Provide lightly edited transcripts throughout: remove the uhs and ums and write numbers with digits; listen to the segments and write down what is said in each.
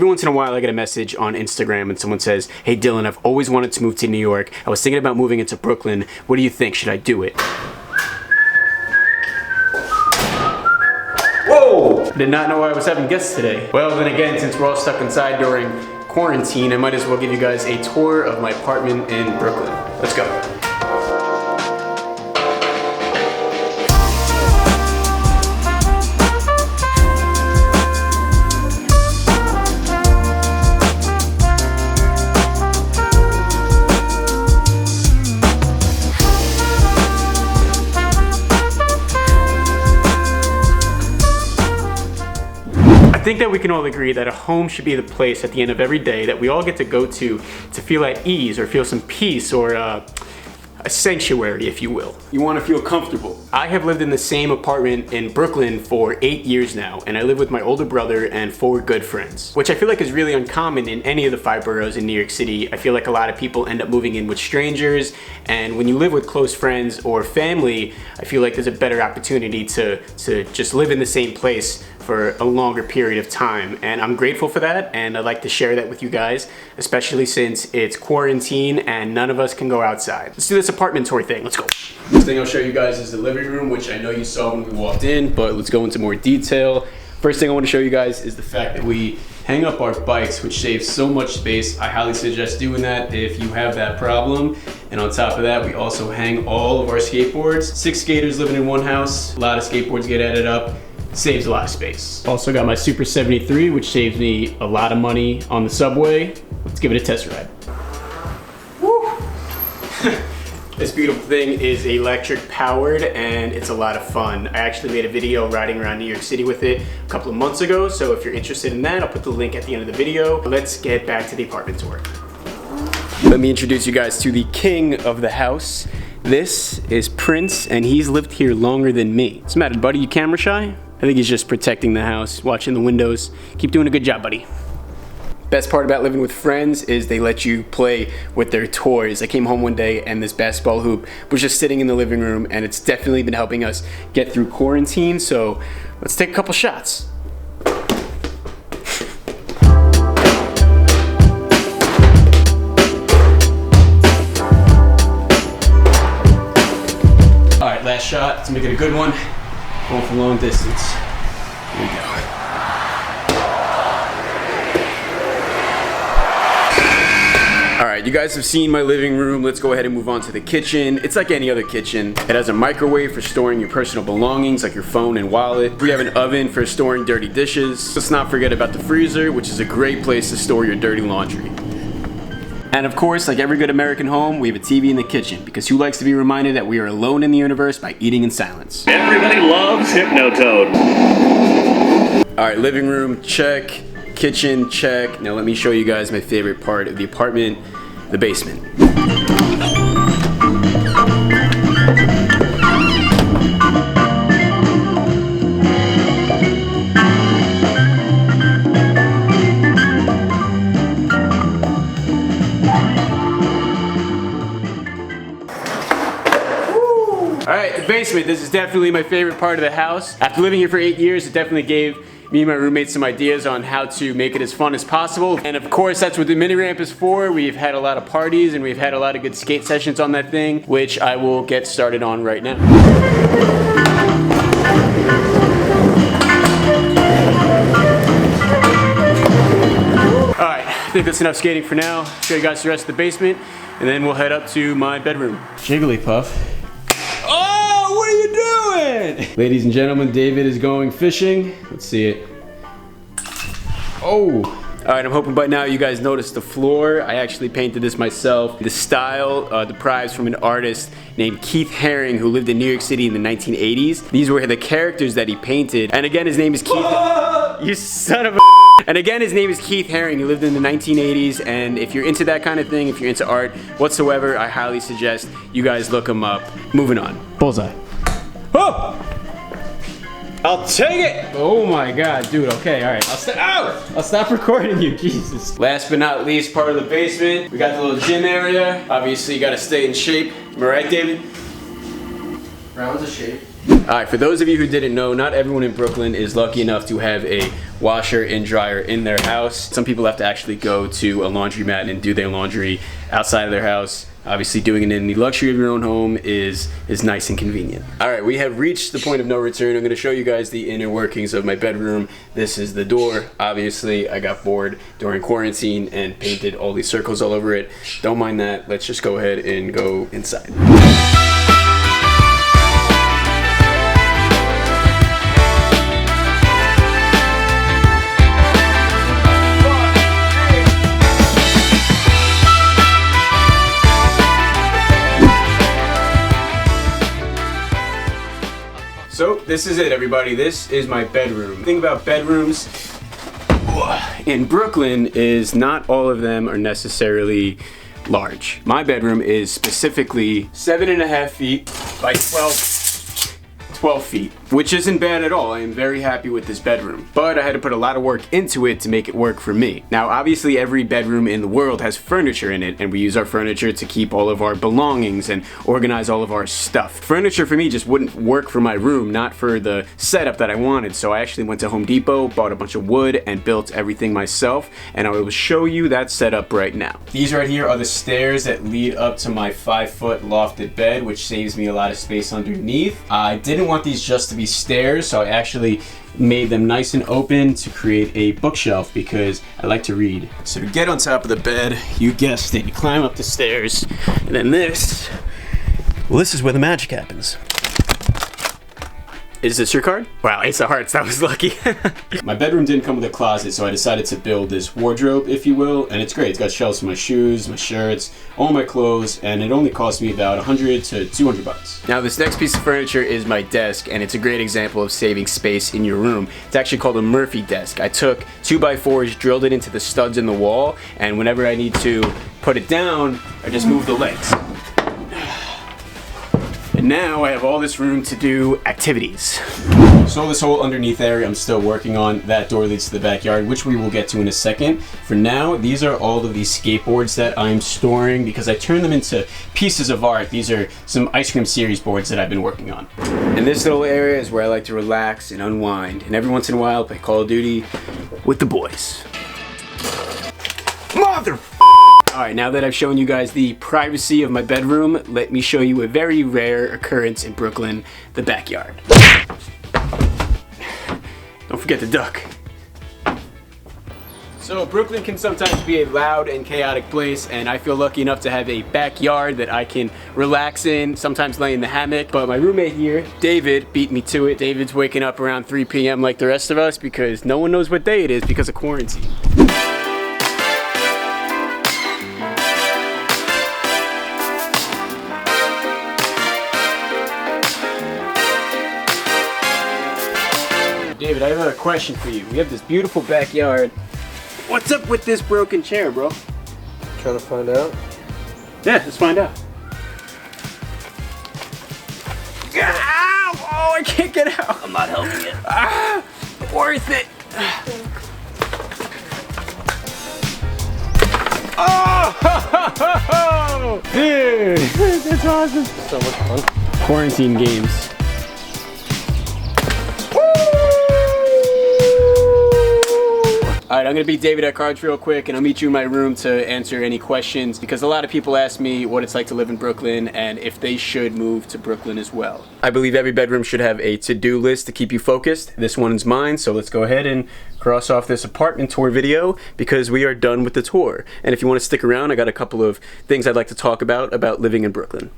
Every once in a while I get a message on Instagram and someone says, "Hey Dylan, I've always wanted to move to New York. I was thinking about moving into Brooklyn. What do you think? Should I do it?" Whoa! Did not know I was having guests today. Well, then again, since we're all stuck inside during quarantine, I might as well give you guys a tour of my apartment in Brooklyn. Let's go. I think that we can all agree that a home should be the place at the end of every day that we all get to go to feel at ease or feel some peace or a sanctuary, if you will. You want to feel comfortable. I have lived in the same apartment in Brooklyn for 8 years now, and I live with my older brother and 4 good friends, which I feel like is really uncommon in any of the 5 boroughs in New York City. I feel like a lot of people end up moving in with strangers, and when you live with close friends or family, I feel like there's a better opportunity to just live in the same place for a longer period of time, and I'm grateful for that, and I'd like to share that with you guys, especially since it's quarantine and none of us can go outside. Let's do this apartment tour thing. Let's go. First thing I'll show you guys is the living room, which I know you saw when we walked in, but let's go into more detail. First thing I want to show you guys is the fact that we hang up our bikes, which saves so much space. I highly suggest doing that if you have that problem. And on top of that, we also hang all of our skateboards. 6 skaters living in one house. A lot of skateboards get added up. Saves a lot of space. Also got my Super 73, which saves me a lot of money on the subway. Let's give it a test ride. Woo! This beautiful thing is electric powered and it's a lot of fun. I actually made a video riding around New York City with it a couple of months ago, so if you're interested in that, I'll put the link at the end of the video. Let's get back to the apartment tour. Let me introduce you guys to the king of the house. This is Prince, and he's lived here longer than me. What's the matter, buddy? You camera shy? I think he's just protecting the house, watching the windows. Keep doing a good job, buddy. Best part about living with friends is they let you play with their toys. I came home one day and this basketball hoop was just sitting in the living room, and it's definitely been helping us get through quarantine, so let's take a couple shots. All right, last shot. Let's make it a good one. Going for long distance. Here we go. All right, you guys have seen my living room. Let's go ahead and move on to the kitchen. It's like any other kitchen. It has a microwave for storing your personal belongings like your phone and wallet. We have an oven for storing dirty dishes. Let's not forget about the freezer, which is a great place to store your dirty laundry. And of course, like every good American home, we have a TV in the kitchen, because who likes to be reminded that we are alone in the universe by eating in silence? Everybody loves Hypnotoad. All right, living room, check. Kitchen, check. Now let me show you guys my favorite part of the apartment, the basement. Alright, the basement. This is definitely my favorite part of the house. After living here for 8 years, it definitely gave me and my roommates some ideas on how to make it as fun as possible. And of course, that's what the Miniramp is for. We've had a lot of parties and we've had a lot of good skate sessions on that thing, which I will get started on right now. Alright, I think that's enough skating for now. Show you guys the rest of the basement, and then we'll head up to my bedroom. Jigglypuff. Oh, what are you doing? Ladies and gentlemen, David is going fishing. Let's see it. Oh. All right, I'm hoping by now you guys noticed the floor. I actually painted this myself. The style derives from an artist named Keith Haring, who lived in New York City in the 1980s. These were the characters that he painted. And again, his name is Keith. You son of a. And again, his name is Keith Haring. He lived in the 1980s, and if you're into that kind of thing, if you're into art whatsoever, I highly suggest you guys look him up. Moving on. Bullseye. Oh! I'll take it! Oh my god, dude, okay, alright. I'll stop recording you, Jesus. Last but not least, part of the basement. We got the little gym area. Obviously, you gotta stay in shape. Am I right, David? Rounds of shape. Alright, for those of you who didn't know, not everyone in Brooklyn is lucky enough to have a washer and dryer in their house. Some people have to actually go to a laundromat and do their laundry outside of their house. Obviously, doing it in the luxury of your own home is nice and convenient. All right, we have reached the point of no return. I'm gonna show you guys the inner workings of my bedroom. This is the door. Obviously, I got bored during quarantine and painted all these circles all over it. Don't mind that. Let's just go ahead and go inside. So this is it, everybody. This is my bedroom. The thing about bedrooms in Brooklyn is not all of them are necessarily large. My bedroom is specifically 7.5 feet by 12 feet, which isn't bad at all. I am very happy with this bedroom, but I had to put a lot of work into it to make it work for me. Now, obviously every bedroom in the world has furniture in it, and we use our furniture to keep all of our belongings and organize all of our stuff. Furniture for me just wouldn't work for my room, not for the setup that I wanted, so I actually went to Home Depot, bought a bunch of wood, and built everything myself, and I will show you that setup right now. These right here are the stairs that lead up to my 5-foot lofted bed, which saves me a lot of space underneath. I didn't want these just to be stairs, so I actually made them nice and open to create a bookshelf because I like to read. So to get on top of the bed, you guessed it, you climb up the stairs, and then this is where the magic happens. Is this your card? Wow, Ace of Hearts, that was lucky. My bedroom didn't come with a closet, so I decided to build this wardrobe, if you will, and it's great. It's got shelves for my shoes, my shirts, all my clothes, and it only cost me about 100 to 200 bucks. Now, this next piece of furniture is my desk, and it's a great example of saving space in your room. It's actually called a Murphy desk. I took 2x4s, drilled it into the studs in the wall, and whenever I need to put it down, I just move the legs. And now I have all this room to do activities. So this whole underneath area I'm still working on. That door leads to the backyard, which we will get to in a second. For now, these are all of these skateboards that I'm storing because I turn them into pieces of art. These are some ice cream series boards that I've been working on. And this little area is where I like to relax and unwind. And every once in a while, play Call of Duty with the boys. Mother. Alright, now that I've shown you guys the privacy of my bedroom, let me show you a very rare occurrence in Brooklyn, the backyard. Don't forget to duck. So Brooklyn can sometimes be a loud and chaotic place, and I feel lucky enough to have a backyard that I can relax in, sometimes lay in the hammock. But my roommate here, David, beat me to it. David's waking up around 3 p.m. like the rest of us because no one knows what day it is because of quarantine. David, I have a question for you. We have this beautiful backyard. What's up with this broken chair, bro? Trying to find out? Yeah, let's find out. Ow! Oh, I can't get out. I'm not helping it. Ah, worth it. Oh! Dude, that's awesome. So much fun. Quarantine games. Alright, I'm gonna beat David at cards real quick and I'll meet you in my room to answer any questions because a lot of people ask me what it's like to live in Brooklyn and if they should move to Brooklyn as well. I believe every bedroom should have a to-do list to keep you focused. This one's mine, so let's go ahead and cross off this apartment tour video because we are done with the tour. And if you want to stick around, I got a couple of things I'd like to talk about living in Brooklyn.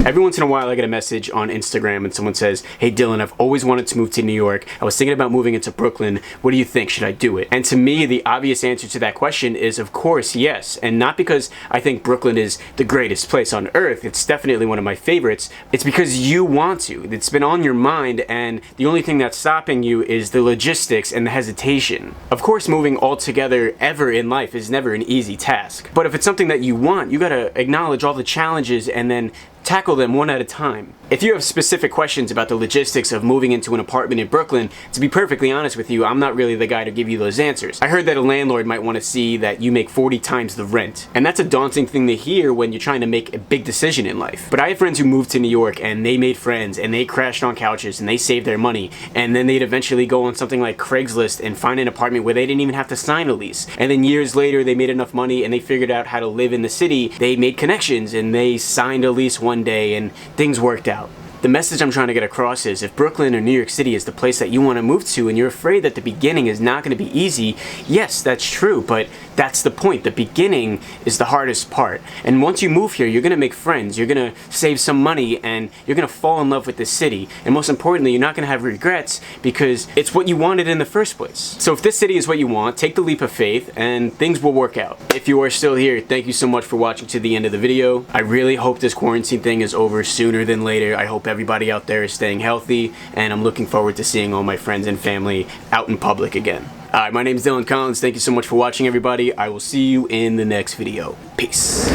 Every once in a while I get a message on Instagram and someone says, "Hey Dylan, I've always wanted to move to New York. I was thinking about moving into Brooklyn. What do you think? Should I do it?" And to me, the obvious answer to that question is of course yes. And not because I think Brooklyn is the greatest place on earth. It's definitely one of my favorites. It's because you want to. It's been on your mind and the only thing that's stopping you is the logistics and the hesitation. Of course, moving altogether ever in life is never an easy task. But if it's something that you want, you gotta acknowledge all the challenges and then tackle them one at a time. If you have specific questions about the logistics of moving into an apartment in Brooklyn, to be perfectly honest with you, I'm not really the guy to give you those answers. I heard that a landlord might want to see that you make 40 times the rent. And that's a daunting thing to hear when you're trying to make a big decision in life. But I have friends who moved to New York and they made friends and they crashed on couches and they saved their money, and then they'd eventually go on something like Craigslist and find an apartment where they didn't even have to sign a lease. And then years later they made enough money and they figured out how to live in the city. They made connections and they signed a lease one day and things worked out. The message I'm trying to get across is if Brooklyn or New York City is the place that you want to move to and you're afraid that the beginning is not going to be easy, yes, that's true, but that's the point. The beginning is the hardest part. And once you move here, you're going to make friends, you're going to save some money, and you're going to fall in love with the city. And most importantly, you're not going to have regrets because it's what you wanted in the first place. So if this city is what you want, take the leap of faith and things will work out. If you are still here, thank you so much for watching to the end of the video. I really hope this quarantine thing is over sooner than later. I hope everybody out there is staying healthy, and I'm looking forward to seeing all my friends and family out in public again. Alright, my name is Dylan Collins. Thank you so much for watching, everybody. I will see you in the next video. Peace.